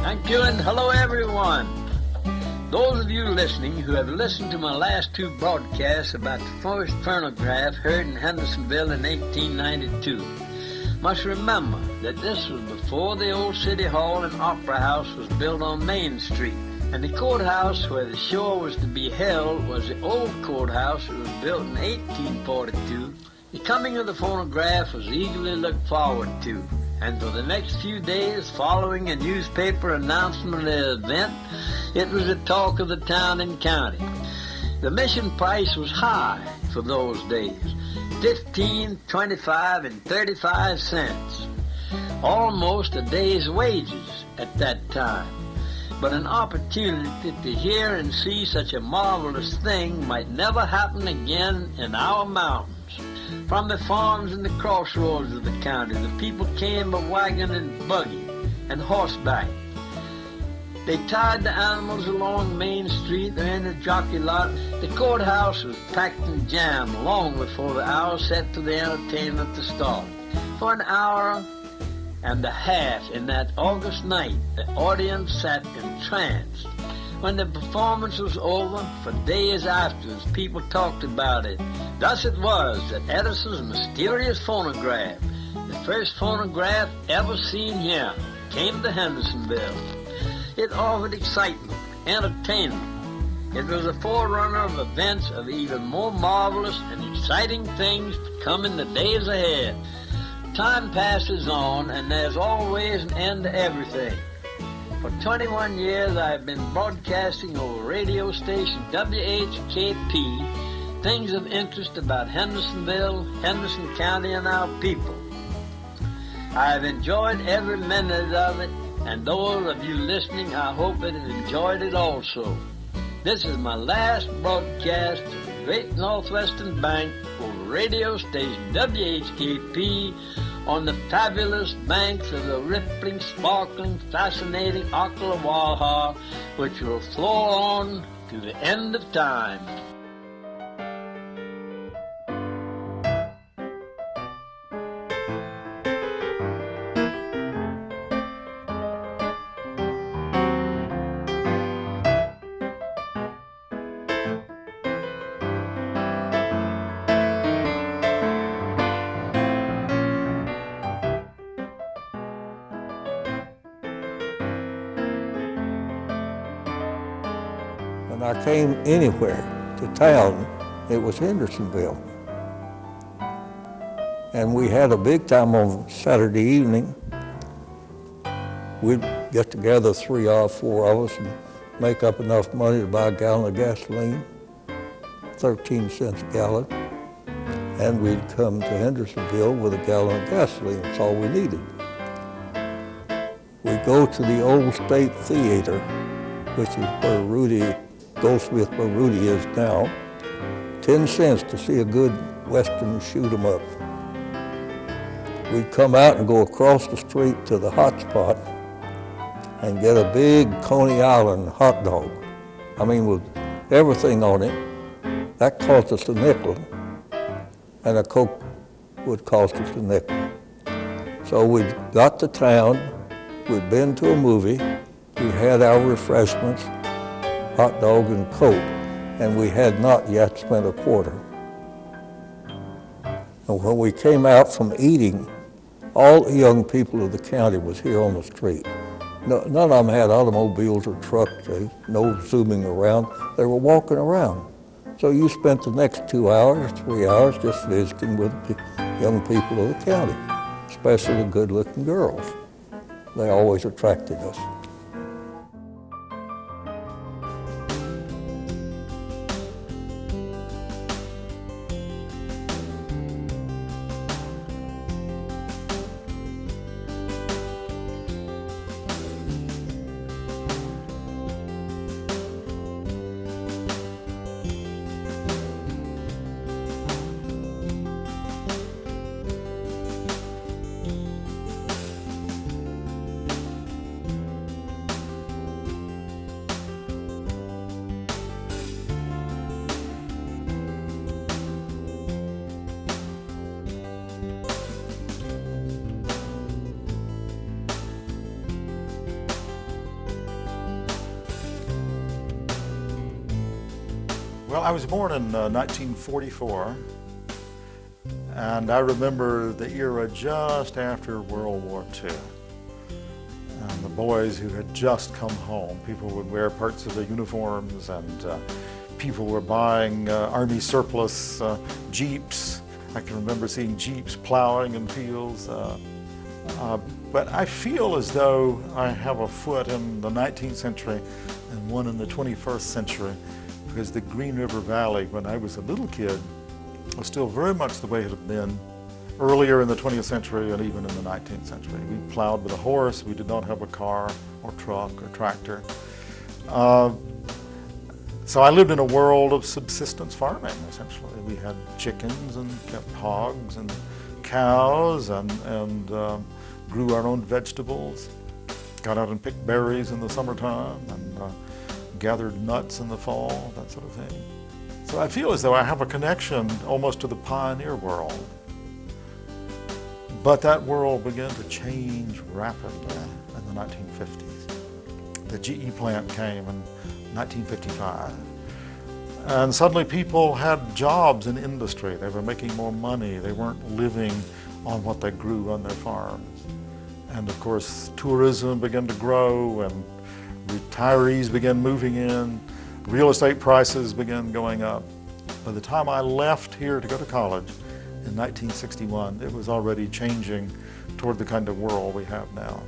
Thank you, and hello everyone. Those of you listening who have listened to my last two broadcasts about the first phonograph heard in Hendersonville in 1892 must remember that this was before the old City Hall and Opera House was built on Main Street, and the courthouse where the show was to be held was the old courthouse that was built in 1842. The coming of the phonograph was eagerly looked forward to, and for the next few days following a newspaper announcement of the event, it was the talk of the town and county. The admission price was high for those days, 15, 25, and 35 cents, almost a day's wages at that time. But an opportunity to hear and see such a marvelous thing might never happen again in our mountains. From the farms and the crossroads of the county, the people came by wagon and buggy and horseback. They tied the animals along Main Street or in the jockey lot. The courthouse was packed and jammed long before the hour set for the entertainment to start. For an hour and a half in that August night, the audience sat entranced. When the performance was over, for days afterwards, people talked about it. Thus it was that Edison's mysterious phonograph, the first phonograph ever seen here, came to Hendersonville. It offered excitement, entertainment. It was a forerunner of events of even more marvelous and exciting things to come in the days ahead. Time passes on, and there's always an end to everything. For 21 years, I have been broadcasting over radio station WHKP things of interest about Hendersonville, Henderson County, and our people. I have enjoyed every minute of it, and those of you listening, I hope that have enjoyed it also. This is my last broadcast of the Great Northwestern Bank over radio station WHKP on the fabulous banks of the rippling, sparkling, fascinating Ocklawaha, which will flow on to the end of time. When I came anywhere to town, it was Hendersonville. And we had a big time on Saturday evening. We'd get together, 3 or 4 of us, and make up enough money to buy a gallon of gasoline, 13 cents a gallon. And we'd come to Hendersonville with a gallon of gasoline. That's all we needed. We'd go to the old State Theater, which is where Goldsmith, where Rudy is now, 10 cents to see a good Western shoot 'em up. We'd come out and go across the street to the hot spot and get a big Coney Island hot dog. I mean, with everything on it. That cost us a nickel, and a Coke would cost us a nickel. So we got to town, we'd been to a movie, we had our refreshments, hot dog and Coke, and we had not yet spent a quarter. And when we came out from eating, all the young people of the county was here on the street. None of them had automobiles or trucks, no zooming around. They were walking around. So you spent the next 2 hours, 3 hours just visiting with the young people of the county, especially the good-looking girls. They always attracted us. Well, I was born in 1944, and I remember the era just after World War II. And the boys who had just come home, people would wear parts of their uniforms, and people were buying Army surplus Jeeps. I can remember seeing Jeeps plowing in fields. But I feel as though I have a foot in the 19th century and one in the 21st century, because the Green River Valley, when I was a little kid, was still very much the way it had been earlier in the 20th century and even in the 19th century. We plowed with a horse. We did not have a car or truck or tractor. So I lived in a world of subsistence farming, essentially. We had chickens and kept hogs and cows and grew our own vegetables, got out and picked berries in the summertime, and gathered nuts in the fall, that sort of thing. So I feel as though I have a connection almost to the pioneer world. But that world began to change rapidly in the 1950s. The GE plant came in 1955. And suddenly people had jobs in industry. They were making more money. They weren't living on what they grew on their farms. And of course, tourism began to grow, and retirees began moving in. Real estate prices began going up. By the time I left here to go to college in 1961, it was already changing toward the kind of world we have now.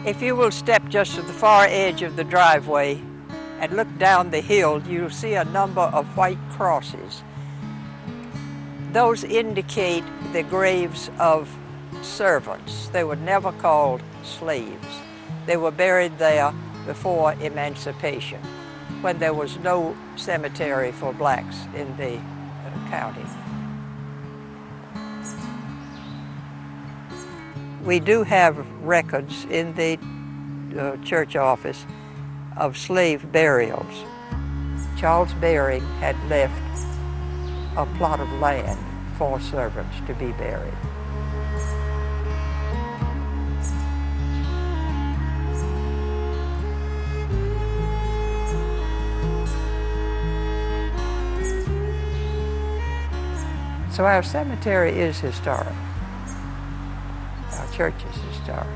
If you will step just to the far edge of the driveway and look down the hill, you'll see a number of white crosses. Those indicate the graves of servants. They were never called slaves. They were buried there before emancipation, when there was no cemetery for blacks in the county. We do have records in the church office of slave burials. Charles Berry had left a plot of land for servants to be buried. So our cemetery is historic. Our church is historic.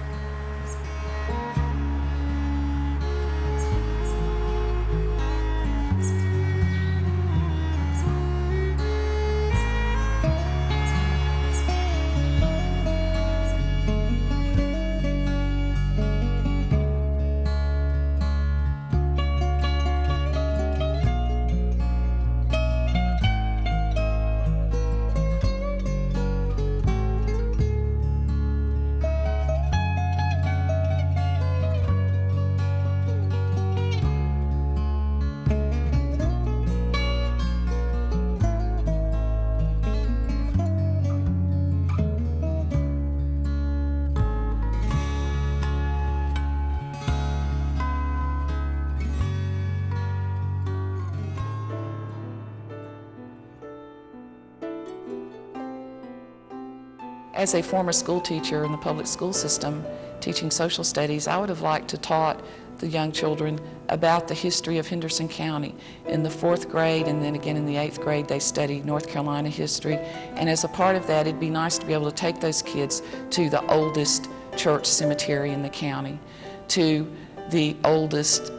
As a former school teacher in the public school system, teaching social studies, I would have liked to taught the young children about the history of Henderson County. In the 4th grade and then again in the 8th grade, they studied North Carolina history. And as a part of that, it'd be nice to be able to take those kids to the oldest church cemetery in the county, to the oldest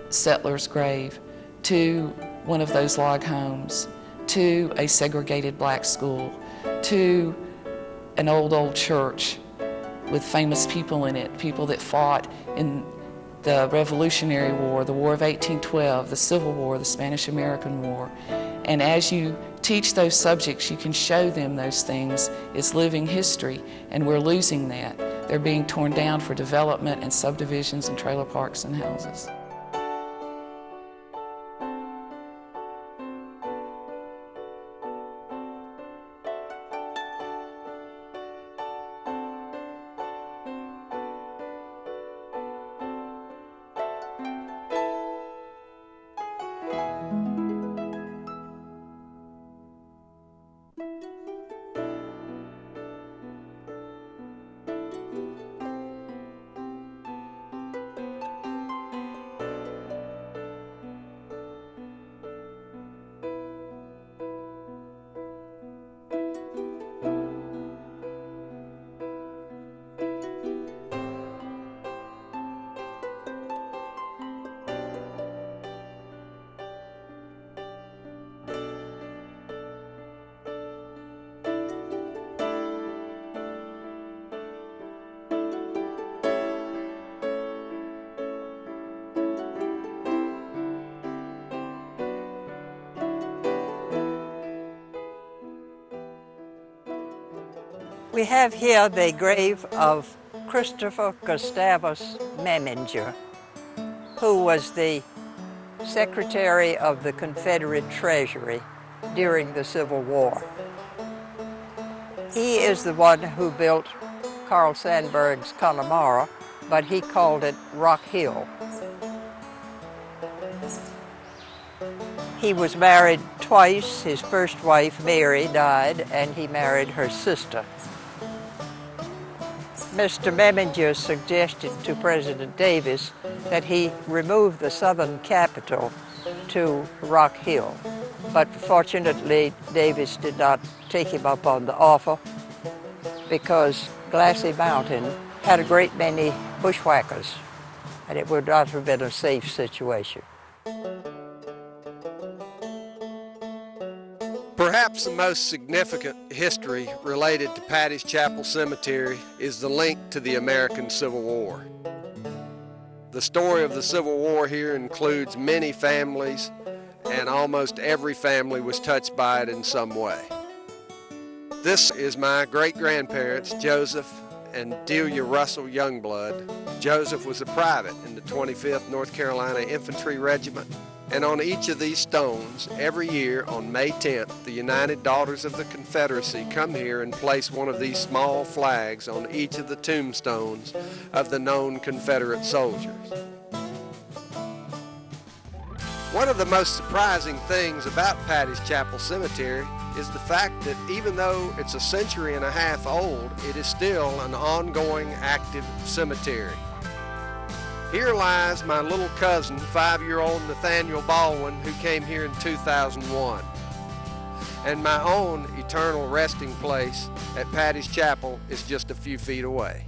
settler's grave, to one of those log homes, to a segregated black school, to an old church with famous people in it, people that fought in the Revolutionary War, the War of 1812, the Civil War, the Spanish-American War. And as you teach those subjects, you can show them those things. It's living history, and we're losing that. They're being torn down for development and subdivisions and trailer parks and houses. We have here the grave of Christopher Gustavus Memminger, who was the Secretary of the Confederate Treasury during the Civil War. He is the one who built Carl Sandburg's Connemara, but he called it Rock Hill. He was married twice. His first wife, Mary, died, and he married her sister. Mr. Memminger suggested to President Davis that he remove the southern capital to Rock Hill. But fortunately, Davis did not take him up on the offer because Glassy Mountain had a great many bushwhackers, and it would not have been a safe situation. Perhaps the most significant history related to Patty's Chapel Cemetery is the link to the American Civil War. The story of the Civil War here includes many families, and almost every family was touched by it in some way. This is my great-grandparents, Joseph and Delia Russell Youngblood. Joseph was a private in the 25th North Carolina Infantry Regiment. And on each of these stones, every year on May 10th, the United Daughters of the Confederacy come here and place one of these small flags on each of the tombstones of the known Confederate soldiers. One of the most surprising things about Patty's Chapel Cemetery is the fact that even though it's a century and a half old, it is still an ongoing, active cemetery. Here lies my little cousin, 5-year-old Nathaniel Baldwin, who came here in 2001. And my own eternal resting place at Patty's Chapel is just a few feet away.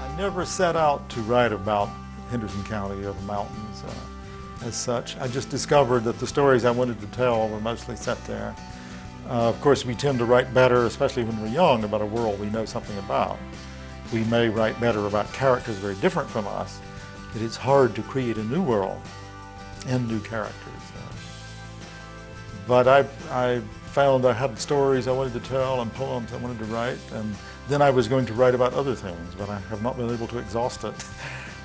I never set out to write about Henderson County or the mountains as such. I just discovered that the stories I wanted to tell were mostly set there. Of course, we tend to write better, especially when we're young, about a world we know something about. We may write better about characters very different from us, but it's hard to create a new world and new characters. But I found I had stories I wanted to tell and poems I wanted to write, and then I was going to write about other things, but I have not been able to exhaust it.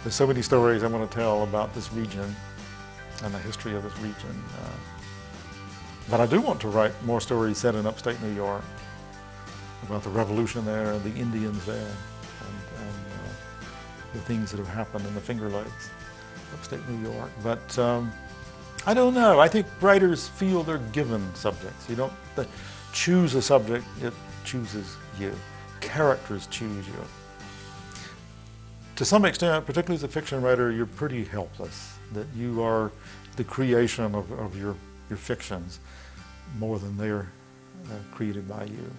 There's so many stories I want to tell about this region and the history of this region. But I do want to write more stories set in upstate New York, about the revolution there and the Indians there, and the things that have happened in the Finger Lakes, upstate New York. But I don't know. I think writers feel they're given subjects. You don't choose a subject, it chooses you. Characters choose you. To some extent, particularly as a fiction writer, you're pretty helpless, that you are the creation of your fictions more than they're created by you.